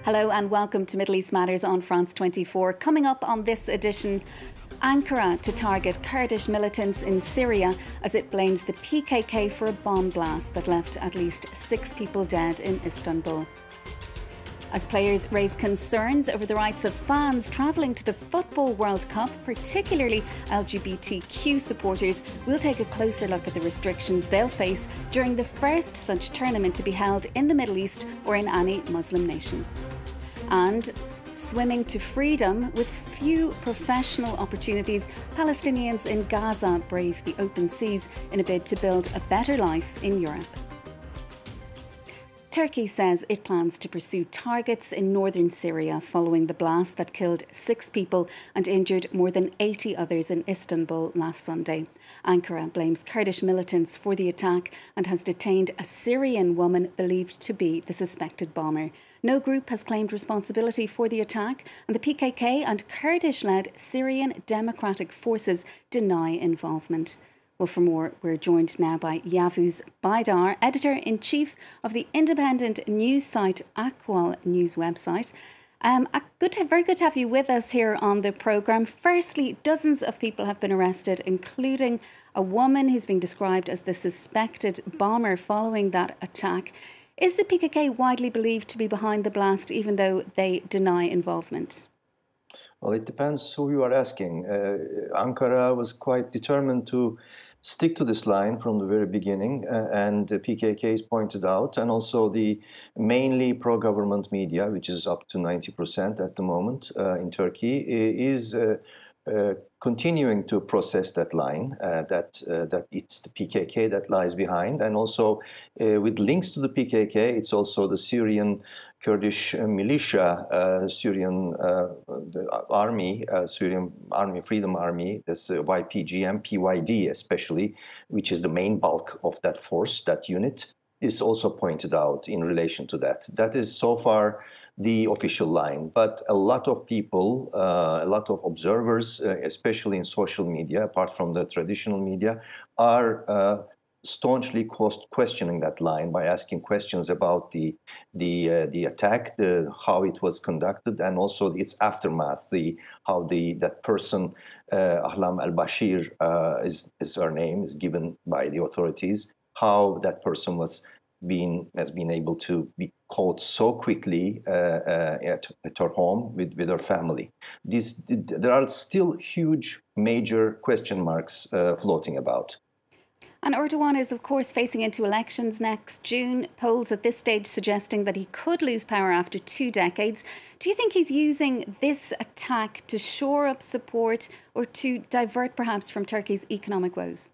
Hello and welcome to Middle East Matters on France 24. Coming up on this edition, Ankara to target Kurdish militants in Syria as it blames the PKK for a bomb blast that left at least 6 people dead in Istanbul. As players raise concerns over the rights of fans travelling to the Football World Cup, particularly LGBTQ supporters, we'll take a closer look at the restrictions they'll face during the first such tournament to be held in the Middle East or in any Muslim nation. And swimming to freedom with few professional opportunities, Palestinians in Gaza brave the open seas in a bid to build a better life in Europe. Turkey says it plans to pursue targets in northern Syria following the blast that killed 6 people and injured more than 80 others in Istanbul last Sunday. Ankara blames Kurdish militants for the attack and has detained a Syrian woman believed to be the suspected bomber. No group has claimed responsibility for the attack, and the PKK and Kurdish-led Syrian Democratic Forces deny involvement. Well, for more, we're joined now by Yavuz Baydar, Editor-in-Chief of the independent news site Akwal News website. Very good to have you with us here on the programme. Firstly, dozens of people have been arrested, including a woman who's being described as the suspected bomber following that attack. Is the PKK widely believed to be behind the blast, even though they deny involvement? Well, it depends who you are asking. Ankara was quite determined to stick to this line from the very beginning, and the PKK is pointed out, and also the mainly pro-government media, which is up to 90% at the moment in Turkey, is continuing to process that line, that it's the PKK that lies behind, and also with links to the PKK, it's also the Syrian Kurdish militia, Syrian Army Freedom Army, that's YPG and PYD especially, which is the main bulk of that force, that unit, is also pointed out in relation to that. That is so far the official line, but a lot of people, a lot of observers, especially in social media, apart from the traditional media, are staunchly questioning that line by asking questions about the attack, how it was conducted, and also its aftermath, how that person, Ahlam al-Bashir, is her name, is given by the authorities, how that person has been able to be caught so quickly at her home with her family. There are still huge, major question marks floating about. And Erdogan is, of course, facing into elections next June. Polls at this stage suggesting that he could lose power after 2 decades. Do you think he's using this attack to shore up support or to divert perhaps from Turkey's economic woes?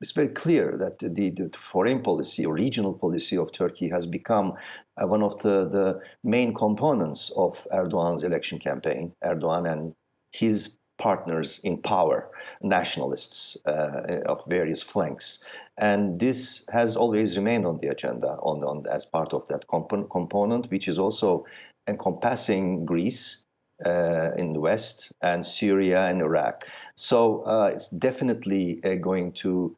It's very clear that the foreign policy or regional policy of Turkey has become one of the main components of Erdogan's election campaign. Erdogan and his partners in power, nationalists of various flanks. And this has always remained on the agenda as part of that component, which is also encompassing Greece in the West and Syria and Iraq. So it's definitely going to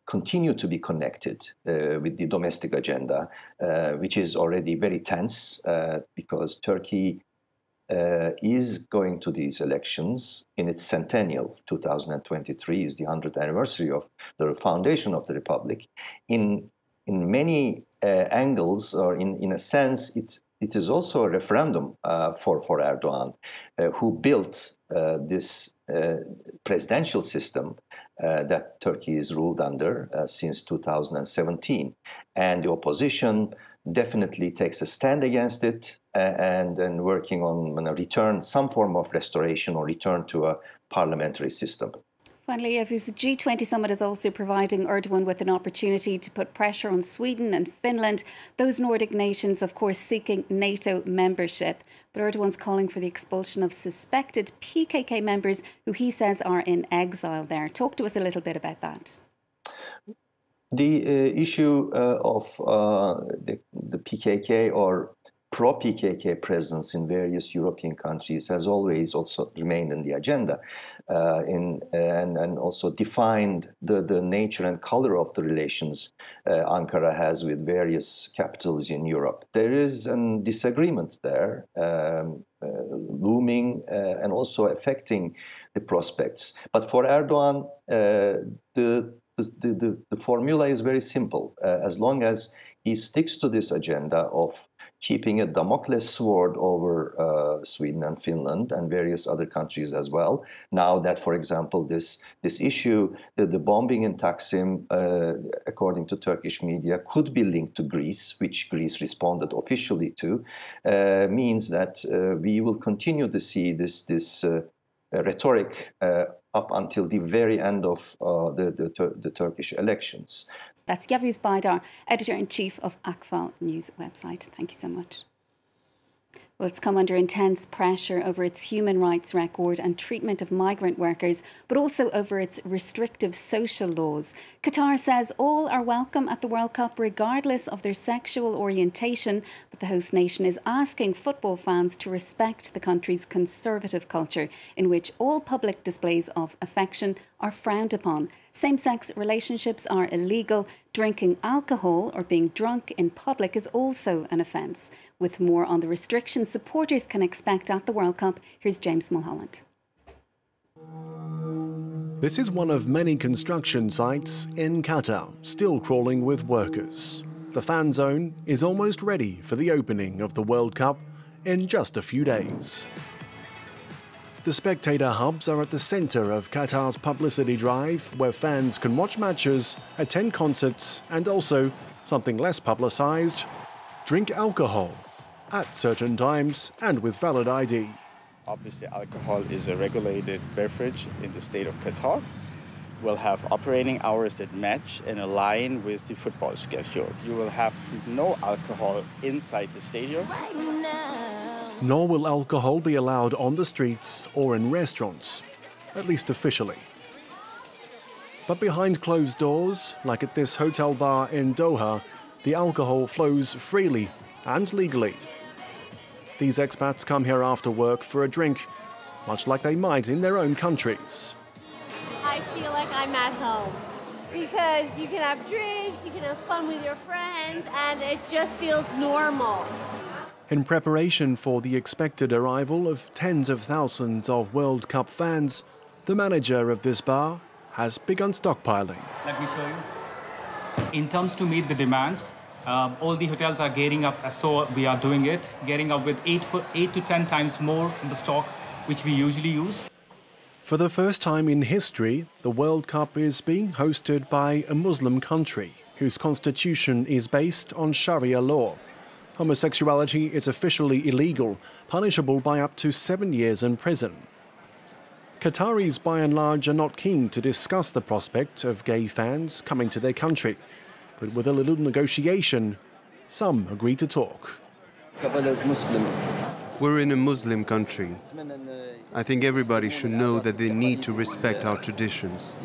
continue to be connected with the domestic agenda, which is already very tense because Turkey is going to these elections in its centennial. 2023 is the 100th anniversary of the foundation of the Republic. In many angles, or in a sense, it is also a referendum for Erdogan, who built this presidential system that Turkey is ruled under since 2017. And the opposition definitely takes a stand against it and working on some form of restoration or return to a parliamentary system. Finally, Yavuz, the G20 summit is also providing Erdogan with an opportunity to put pressure on Sweden and Finland, those Nordic nations, of course, seeking NATO membership. But Erdogan's calling for the expulsion of suspected PKK members who he says are in exile there. Talk to us a little bit about that. The issue of the PKK or pro-PKK presence in various European countries has always also remained in the agenda, and also defined the nature and color of the relations Ankara has with various capitals in Europe. There is a disagreement there, looming and also affecting the prospects. But for Erdogan, the formula is very simple. As long as he sticks to this agenda of keeping a Damocles sword over Sweden and Finland and various other countries as well. Now that, for example, this issue, the bombing in Taksim, according to Turkish media, could be linked to Greece, which Greece responded officially to, means that we will continue to see this rhetoric up until the very end of the Turkish elections. That's Yavuz Baydar, Editor-in-Chief of Akfal News website. Thank you so much. Well, it's come under intense pressure over its human rights record and treatment of migrant workers, but also over its restrictive social laws. Qatar says all are welcome at the World Cup regardless of their sexual orientation, but the host nation is asking football fans to respect the country's conservative culture, in which all public displays of affection are frowned upon. Same-sex relationships are illegal. Drinking alcohol or being drunk in public is also an offence. With more on the restrictions supporters can expect at the World Cup, here's James Mulholland. This is one of many construction sites in Qatar, still crawling with workers. The fan zone is almost ready for the opening of the World Cup in just a few days. The spectator hubs are at the centre of Qatar's publicity drive, where fans can watch matches, attend concerts, and also, something less publicised, drink alcohol at certain times and with valid ID. Obviously, alcohol is a regulated beverage in the state of Qatar. We'll have operating hours that match and align with the football schedule. You will have no alcohol inside the stadium. Nor will alcohol be allowed on the streets or in restaurants, at least officially. But behind closed doors, like at this hotel bar in Doha, the alcohol flows freely and legally. These expats come here after work for a drink, much like they might in their own countries. I feel like I'm at home because you can have drinks, you can have fun with your friends, and it just feels normal. In preparation for the expected arrival of tens of thousands of World Cup fans, the manager of this bar has begun stockpiling. Let me show you. In terms to meet the demands, all the hotels are gearing up, so we are doing it, gearing up with 8 to 10 times more in the stock, which we usually use. For the first time in history, the World Cup is being hosted by a Muslim country whose constitution is based on Sharia law. Homosexuality is officially illegal, punishable by up to 7 years in prison. Qataris, by and large, are not keen to discuss the prospect of gay fans coming to their country. But with a little negotiation, some agree to talk. We're in a Muslim country. I think everybody should know that they need to respect our traditions.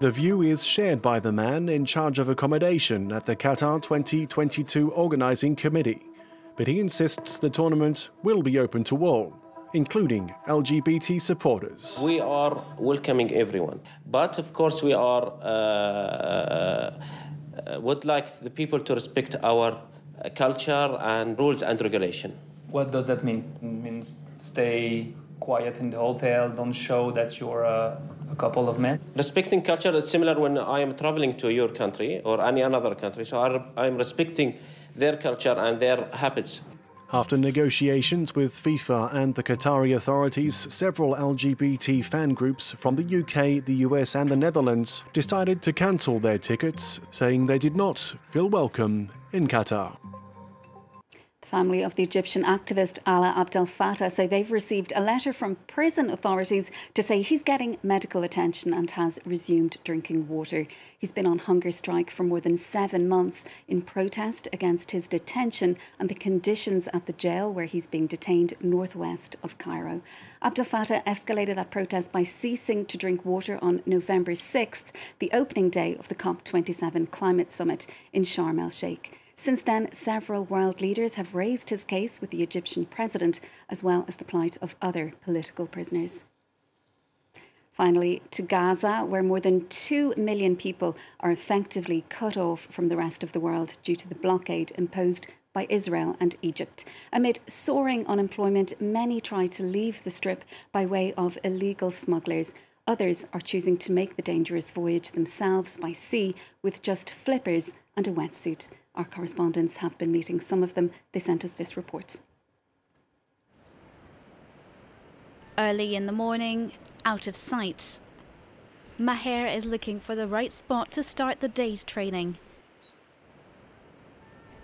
The view is shared by the man in charge of accommodation at the Qatar 2022 organising committee. But he insists the tournament will be open to all, including LGBT supporters. We are welcoming everyone. But of course we are would like the people to respect our culture and rules and regulation. What does that mean? It means stay quiet in the hotel, don't show that you're a couple of men? Respecting culture is similar when I am traveling to your country or any another country. So I'm respecting their culture and their habits. After negotiations with FIFA and the Qatari authorities, several LGBT fan groups from the UK, the US and the Netherlands decided to cancel their tickets, saying they did not feel welcome in Qatar. Family of the Egyptian activist Alaa Abdel Fattah say they've received a letter from prison authorities to say he's getting medical attention and has resumed drinking water. He's been on hunger strike for more than 7 months in protest against his detention and the conditions at the jail where he's being detained northwest of Cairo. Abdel Fattah escalated that protest by ceasing to drink water on November 6th, the opening day of the COP27 climate summit in Sharm el-Sheikh. Since then, several world leaders have raised his case with the Egyptian president, as well as the plight of other political prisoners. Finally, to Gaza, where more than 2 million people are effectively cut off from the rest of the world due to the blockade imposed by Israel and Egypt. Amid soaring unemployment, many try to leave the Strip by way of illegal smugglers. Others are choosing to make the dangerous voyage themselves by sea with just flippers and a wetsuit. Our correspondents have been meeting some of them. They sent us this report. Early in the morning, out of sight, Maher is looking for the right spot to start the day's training.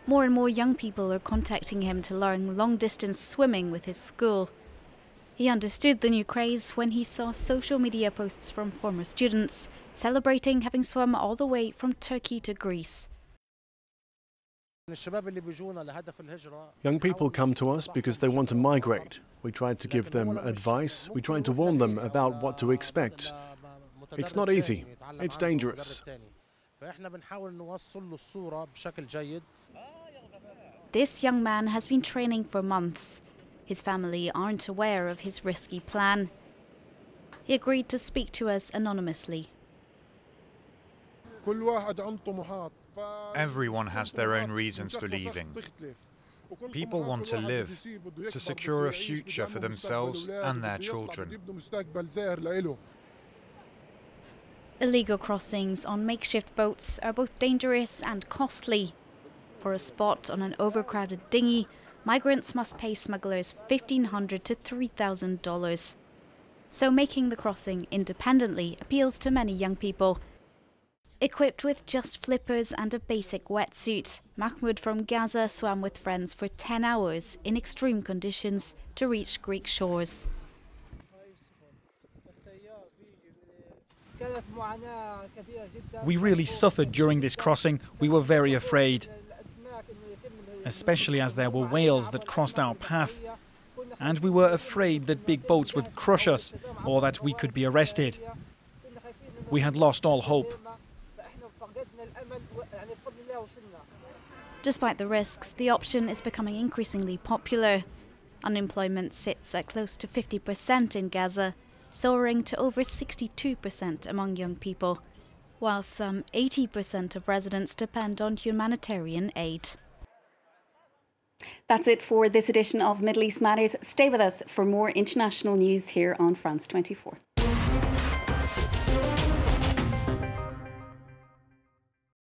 More and more young people are contacting him to learn long-distance swimming with his school. He understood the new craze when he saw social media posts from former students celebrating having swum all the way from Turkey to Greece. Young people come to us because they want to migrate. We tried to give them advice. We tried to warn them about what to expect. It's not easy. It's dangerous. This young man has been training for months. His family aren't aware of his risky plan. He agreed to speak to us anonymously. Everyone has their own reasons for leaving. People want to live, to secure a future for themselves and their children. Illegal crossings on makeshift boats are both dangerous and costly. For a spot on an overcrowded dinghy, migrants must pay smugglers $1,500 to $3,000. So making the crossing independently appeals to many young people. Equipped with just flippers and a basic wetsuit, Mahmoud from Gaza swam with friends for 10 hours in extreme conditions to reach Greek shores. We really suffered during this crossing. We were very afraid, especially as there were whales that crossed our path. And we were afraid that big boats would crush us or that we could be arrested. We had lost all hope. Despite the risks, the option is becoming increasingly popular. Unemployment sits at close to 50% in Gaza, soaring to over 62% among young people, while some 80% of residents depend on humanitarian aid. That's it for this edition of Middle East Matters. Stay with us for more international news here on France 24.